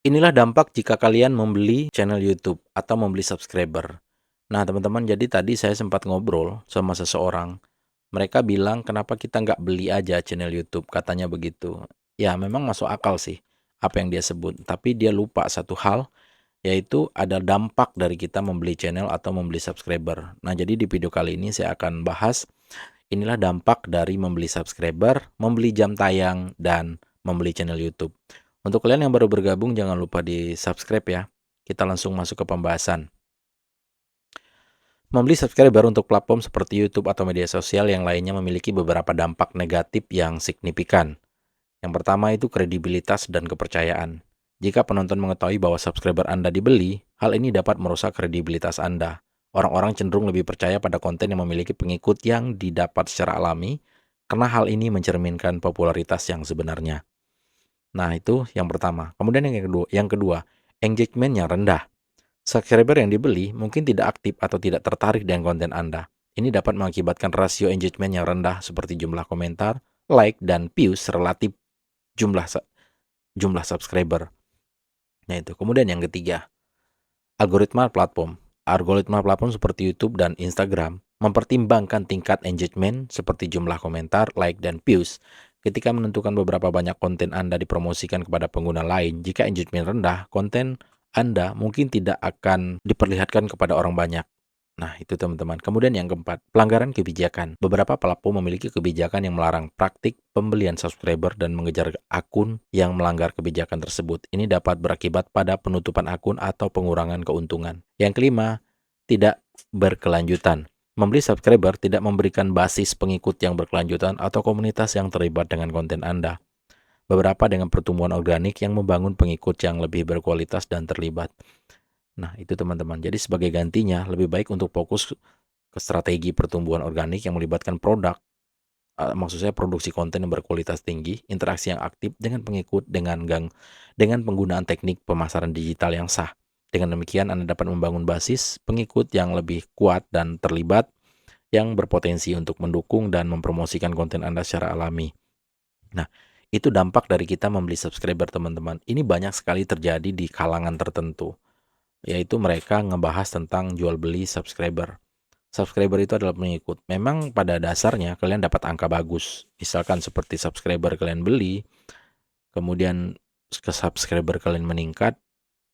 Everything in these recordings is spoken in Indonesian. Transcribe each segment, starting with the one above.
Inilah dampak jika kalian membeli channel YouTube atau membeli subscriber. Nah, teman-teman, jadi tadi saya sempat ngobrol sama seseorang. Mereka bilang, "Kenapa kita nggak beli aja channel YouTube?" Katanya begitu. Ya, memang masuk akal sih apa yang dia sebut, tapi dia lupa satu hal, yaitu ada dampak dari kita membeli channel atau membeli subscriber. Nah, jadi di video kali ini saya akan bahas inilah dampak dari membeli subscriber, membeli jam tayang, dan membeli channel YouTube. Untuk kalian yang baru bergabung, jangan lupa di-subscribe ya. Kita langsung masuk ke pembahasan. Membeli subscriber untuk platform seperti YouTube atau media sosial yang lainnya memiliki beberapa dampak negatif yang signifikan. Yang pertama itu kredibilitas dan kepercayaan. Jika penonton mengetahui bahwa subscriber Anda dibeli, hal ini dapat merusak kredibilitas Anda. Orang-orang cenderung lebih percaya pada konten yang memiliki pengikut yang didapat secara alami, karena hal ini mencerminkan popularitas yang sebenarnya. Nah, itu yang pertama. Kemudian yang kedua, engagement yang rendah. Subscriber yang dibeli mungkin tidak aktif atau tidak tertarik dengan konten Anda. Ini dapat mengakibatkan rasio engagement yang rendah seperti jumlah komentar, like, dan views relatif jumlah jumlah subscriber. Nah itu. Kemudian yang ketiga, algoritma platform. Algoritma platform seperti YouTube dan Instagram mempertimbangkan tingkat engagement seperti jumlah komentar, like, dan views. Ketika menentukan beberapa banyak konten Anda dipromosikan kepada pengguna lain, jika engagement rendah, konten Anda mungkin tidak akan diperlihatkan kepada orang banyak. Nah, itu teman-teman. Kemudian yang keempat, pelanggaran kebijakan. Beberapa platform memiliki kebijakan yang melarang praktik pembelian subscriber dan mengejar akun yang melanggar kebijakan tersebut. Ini dapat berakibat pada penutupan akun atau pengurangan keuntungan. Yang kelima, tidak berkelanjutan. Membeli subscriber tidak memberikan basis pengikut yang berkelanjutan atau komunitas yang terlibat dengan konten Anda. Beberapa dengan pertumbuhan organik yang membangun pengikut yang lebih berkualitas dan terlibat. Nah, itu teman-teman. Jadi sebagai gantinya, lebih baik untuk fokus ke strategi pertumbuhan organik yang melibatkan produk, maksud saya produksi konten yang berkualitas tinggi, interaksi yang aktif dengan pengikut, dengan penggunaan teknik pemasaran digital yang sah. Dengan demikian, Anda dapat membangun basis pengikut yang lebih kuat dan terlibat, yang berpotensi untuk mendukung dan mempromosikan konten Anda secara alami. Nah, itu dampak dari kita membeli subscriber, teman-teman. Ini banyak sekali terjadi di kalangan tertentu, yaitu mereka ngebahas tentang jual beli subscriber. Subscriber itu adalah pengikut. Memang pada dasarnya kalian dapat angka bagus. Misalkan seperti subscriber kalian beli, kemudian ke subscriber kalian meningkat,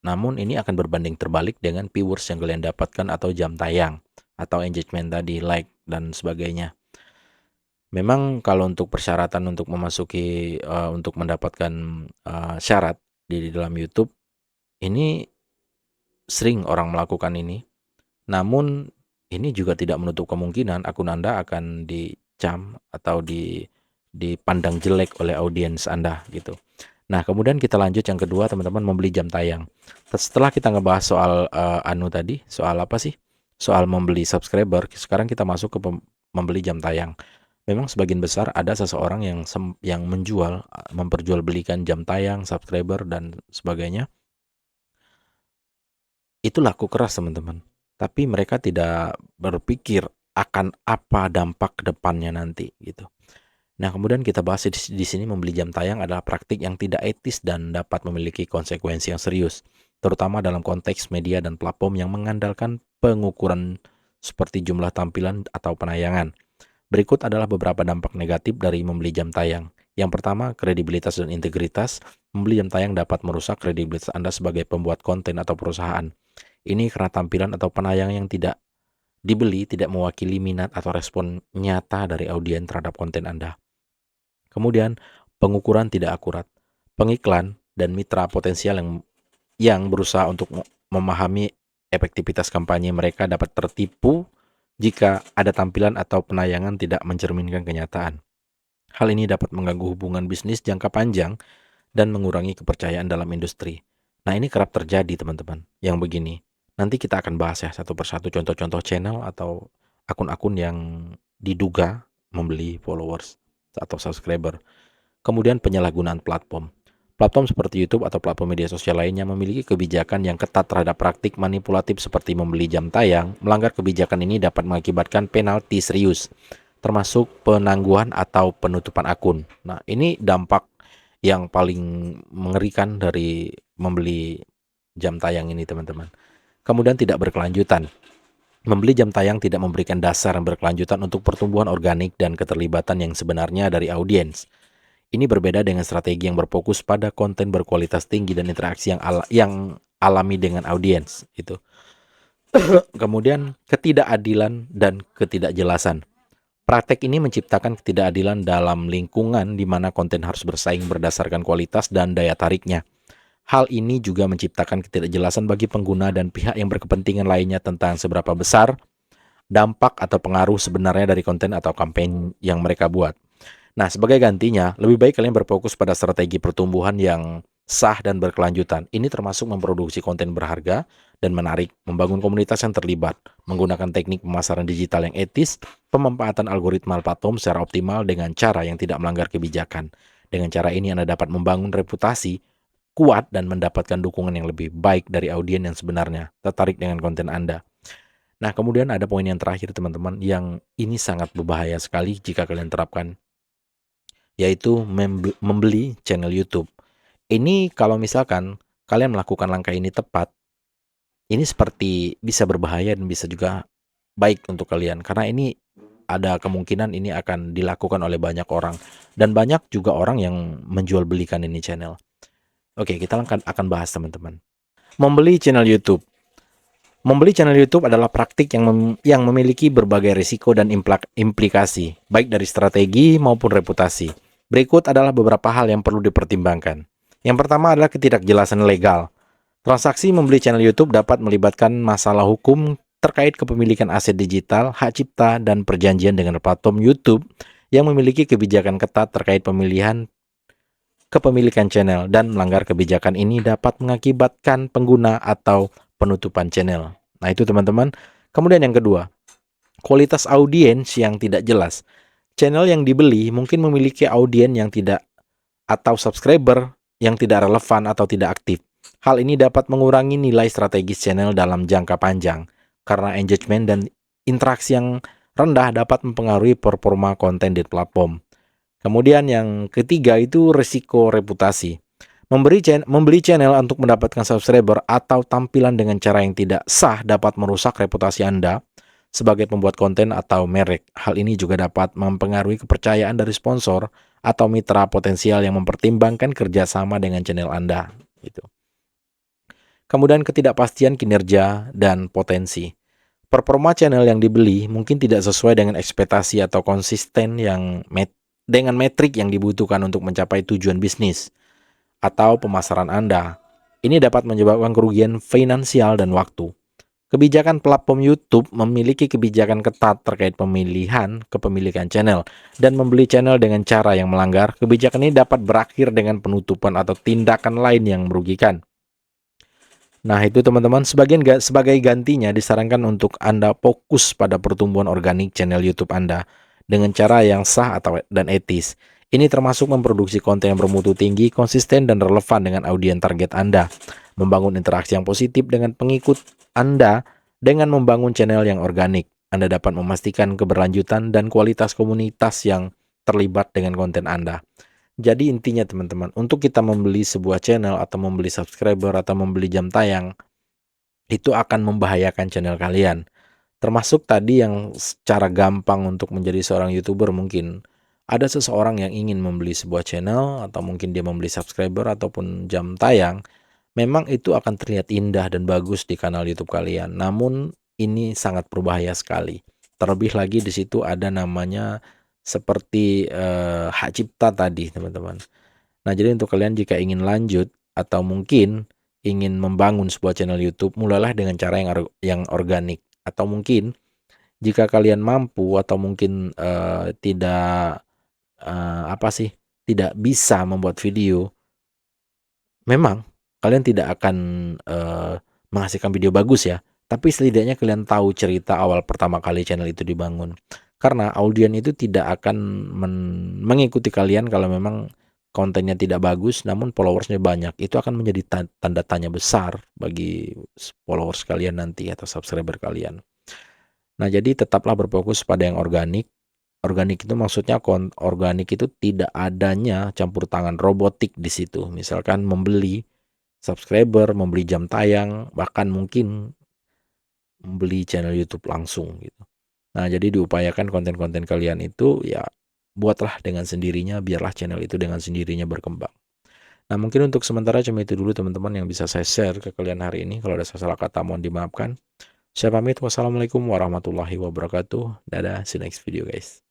namun ini akan berbanding terbalik dengan viewers yang kalian dapatkan atau jam tayang, atau engagement tadi, like, dan sebagainya. Memang kalau untuk persyaratan untuk memasuki, untuk mendapatkan syarat di dalam YouTube, ini sering orang melakukan ini. Namun ini juga tidak menutup kemungkinan akun Anda akan dicam atau dipandang jelek oleh audiens Anda gitu. Nah, kemudian kita lanjut yang kedua, teman-teman, membeli jam tayang. Setelah kita ngebahas soal tadi, soal apa sih? Soal membeli subscriber, sekarang kita masuk ke membeli jam tayang. Memang sebagian besar ada seseorang yang menjual, memperjualbelikan jam tayang, subscriber, dan sebagainya. Itu laku keras, teman-teman. Tapi mereka tidak berpikir akan apa dampak ke depannya nanti gitu. Nah, kemudian kita bahas di sini, membeli jam tayang adalah praktik yang tidak etis dan dapat memiliki konsekuensi yang serius, terutama dalam konteks media dan platform yang mengandalkan pengukuran seperti jumlah tampilan atau penayangan. Berikut adalah beberapa dampak negatif dari membeli jam tayang. Yang pertama, kredibilitas dan integritas. Membeli jam tayang dapat merusak kredibilitas Anda sebagai pembuat konten atau perusahaan. Ini karena tampilan atau penayang yang tidak dibeli tidak mewakili minat atau respon nyata dari audiens terhadap konten Anda. Kemudian, pengukuran tidak akurat. Pengiklan dan mitra potensial yang berusaha untuk memahami efektivitas kampanye mereka dapat tertipu jika ada tampilan atau penayangan tidak mencerminkan kenyataan. Hal ini dapat mengganggu hubungan bisnis jangka panjang dan mengurangi kepercayaan dalam industri. Nah, ini kerap terjadi, teman-teman, yang begini. Nanti kita akan bahas ya satu persatu contoh-contoh channel atau akun-akun yang diduga membeli followers atau subscriber. Kemudian penyalahgunaan platform. Platform seperti YouTube atau platform media sosial lainnya memiliki kebijakan yang ketat terhadap praktik manipulatif seperti membeli jam tayang. Melanggar kebijakan ini dapat mengakibatkan penalti serius, termasuk penangguhan atau penutupan akun. Nah, ini dampak yang paling mengerikan dari membeli jam tayang ini, teman-teman. Kemudian tidak berkelanjutan. Membeli jam tayang tidak memberikan dasar yang berkelanjutan untuk pertumbuhan organik dan keterlibatan yang sebenarnya dari audiens. Ini berbeda dengan strategi yang berfokus pada konten berkualitas tinggi dan interaksi yang alami dengan audiens. Itu. Kemudian ketidakadilan dan ketidakjelasan. Praktek ini menciptakan ketidakadilan dalam lingkungan di mana konten harus bersaing berdasarkan kualitas dan daya tariknya. Hal ini juga menciptakan ketidakjelasan bagi pengguna dan pihak yang berkepentingan lainnya tentang seberapa besar dampak atau pengaruh sebenarnya dari konten atau kampanye yang mereka buat. Nah, sebagai gantinya, lebih baik kalian berfokus pada strategi pertumbuhan yang sah dan berkelanjutan. Ini termasuk memproduksi konten berharga dan menarik, membangun komunitas yang terlibat, menggunakan teknik pemasaran digital yang etis, pemanfaatan algoritma platform secara optimal dengan cara yang tidak melanggar kebijakan. Dengan cara ini Anda dapat membangun reputasi kuat dan mendapatkan dukungan yang lebih baik dari audiens yang sebenarnya tertarik dengan konten Anda. Nah, kemudian ada poin yang terakhir, teman-teman, yang ini sangat berbahaya sekali jika kalian terapkan, yaitu membeli channel YouTube. Ini kalau misalkan kalian melakukan langkah ini tepat, ini seperti bisa berbahaya dan bisa juga baik untuk kalian, karena ini ada kemungkinan ini akan dilakukan oleh banyak orang, dan banyak juga orang yang menjual belikan ini channel. Oke, kita akan bahas, teman-teman. Membeli channel YouTube. Membeli channel YouTube adalah praktik yang memiliki berbagai risiko dan implikasi, baik dari strategi maupun reputasi. Berikut adalah beberapa hal yang perlu dipertimbangkan. Yang pertama adalah ketidakjelasan legal. Transaksi membeli channel YouTube dapat melibatkan masalah hukum terkait kepemilikan aset digital, hak cipta, dan perjanjian dengan platform YouTube yang memiliki kebijakan ketat terkait pemilihan kepemilikan channel, dan melanggar kebijakan ini dapat mengakibatkan pengguna atau penutupan channel. Nah, itu, teman-teman. Kemudian yang kedua, kualitas audiens yang tidak jelas. Channel yang dibeli mungkin memiliki audiens yang tidak atau subscriber yang tidak relevan atau tidak aktif. Hal ini dapat mengurangi nilai strategis channel dalam jangka panjang karena engagement dan interaksi yang rendah dapat mempengaruhi performa konten di platform. Kemudian yang ketiga itu risiko reputasi. Membeli channel untuk mendapatkan subscriber atau tampilan dengan cara yang tidak sah dapat merusak reputasi Anda sebagai pembuat konten atau merek. Hal ini juga dapat mempengaruhi kepercayaan dari sponsor atau mitra potensial yang mempertimbangkan kerjasama dengan channel Anda. Gitu. Kemudian ketidakpastian kinerja dan potensi. Performa channel yang dibeli mungkin tidak sesuai dengan ekspektasi atau konsisten dengan metrik yang dibutuhkan untuk mencapai tujuan bisnis atau pemasaran Anda. Ini dapat menyebabkan kerugian finansial dan waktu. Kebijakan platform YouTube memiliki kebijakan ketat terkait pemilihan kepemilikan channel, dan membeli channel dengan cara yang melanggar kebijakan ini dapat berakhir dengan penutupan atau tindakan lain yang merugikan. Nah, itu, teman-teman, sebagai gantinya disarankan untuk Anda fokus pada pertumbuhan organik channel YouTube Anda dengan cara yang sah dan etis. Ini termasuk memproduksi konten yang bermutu tinggi, konsisten, dan relevan dengan audiens target Anda. Membangun interaksi yang positif dengan pengikut Anda dengan membangun channel yang organik. Anda dapat memastikan keberlanjutan dan kualitas komunitas yang terlibat dengan konten Anda. Jadi intinya, teman-teman, untuk kita membeli sebuah channel atau membeli subscriber atau membeli jam tayang, itu akan membahayakan channel kalian. Termasuk tadi yang secara gampang untuk menjadi seorang YouTuber, mungkin ada seseorang yang ingin membeli sebuah channel atau mungkin dia membeli subscriber ataupun jam tayang, memang itu akan terlihat indah dan bagus di kanal YouTube kalian. Namun ini sangat berbahaya sekali. Terlebih lagi di situ ada namanya seperti hak cipta tadi, teman-teman. Nah, jadi untuk kalian jika ingin lanjut atau mungkin ingin membangun sebuah channel YouTube, mulailah dengan cara yang organik. Atau mungkin jika kalian mampu atau mungkin tidak bisa membuat video, memang kalian tidak akan menghasilkan video bagus ya, tapi setidaknya kalian tahu cerita awal pertama kali channel itu dibangun. Karena audiens itu tidak akan mengikuti kalian kalau memang kontennya tidak bagus, namun followersnya banyak. Itu akan menjadi tanda tanya besar bagi followers kalian nanti atau subscriber kalian. Nah, jadi tetaplah berfokus pada yang organik. Organik itu maksudnya organik itu tidak adanya campur tangan robotik di situ. Misalkan membeli subscriber, membeli jam tayang, bahkan mungkin membeli channel YouTube langsung gitu. Nah, jadi diupayakan konten-konten kalian itu ya buatlah dengan sendirinya, biarlah channel itu dengan sendirinya berkembang. Nah, mungkin untuk sementara cuma itu dulu teman-teman yang bisa saya share ke kalian hari ini. Kalau ada salah kata mohon dimaafkan. Saya pamit. Wassalamualaikum warahmatullahi wabarakatuh. Dadah, see you next video guys.